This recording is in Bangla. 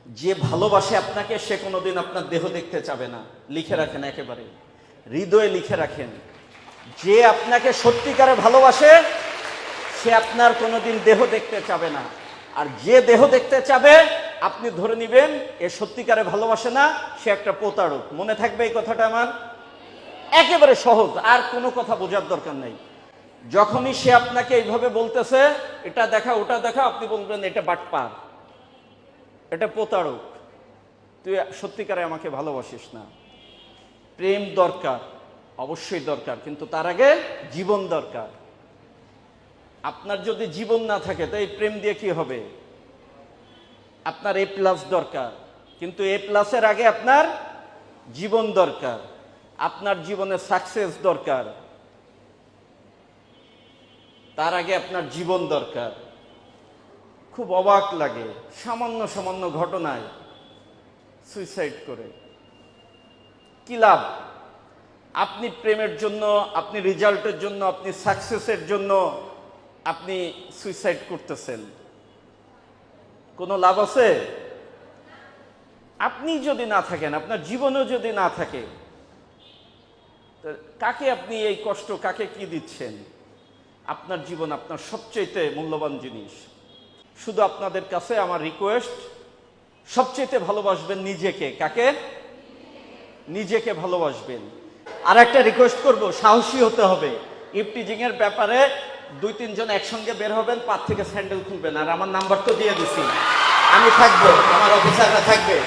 যে ভালোবাসে আপনাকে সে কোনোদিন আপনার দেহ দেখতে চাবে না। লিখে রাখেন, একেবারে হৃদয়ে লিখে রাখেন। যে আপনাকে সত্যিকারে ভালোবাসে সে আপনার কোনোদিন দেহ দেখতে চাবে না। আর যে দেহ দেখতে চাবে আপনি ধরে নেবেন এ সত্যিকারে ভালোবাসে না, সে একটা প্রতারক। মনে থাকবে এই কথাটা আমার? একেবারে সহজ, আর কোনো কথা বোঝার দরকার নেই। যখনই সে আপনাকে এইভাবে বলতেছে এটা দেখা ওটা দেখা, আপনি বলবেন এটা বাটপার, এটা প্রতারক, তুই সত্যিকারে আমাকে ভালোবাসিস না। প্রেম দরকার, অবশ্যই দরকার, কিন্তু তার আগে জীবন দরকার। আপনার যদি জীবন না থাকে তো এই প্রেম দিয়ে কি হবে? আপনার A+ দরকার, কিন্তু A+-এর আগে আপনার জীবন দরকার। আপনার জীবনে সাকসেস দরকার, তার আগে আপনার জীবন দরকার। খুব অবাক লাগে সামান্য সামান্য ঘটনায় সুইসাইড করে কি লাভ? আপনি প্রেমের জন্য, আপনি রেজাল্টের জন্য, আপনি সাকসেসের জন্য আপনি সুইসাইড করতেছেন, কোনো লাভ আছে? আপনি যদি না থাকেন, আপনার জীবনও যদি না থাকে, কাকে আপনি এই কষ্ট, কাকে কি দিচ্ছেন? আপনার জীবন আপনার সবচেয়ে মূল্যবান জিনিস। শুধু আপনাদের কাছে আমার রিকোয়েস্ট, সবচেয়ে ভালোবাসবেন নিজেকে। কাকে? নিজেকে ভালোবাসবেন। আর একটা রিকোয়েস্ট করব, সাহসী হতে হবে। ইফটিজিং এর ব্যাপারে 2-3 জন একসঙ্গে বের হবেন, পাত থেকে স্যান্ডেল খুলবেন। আর আমার নাম্বার তো দিয়ে দিছি, আমি থাকবো, আমার অফিসাররা থাকবে।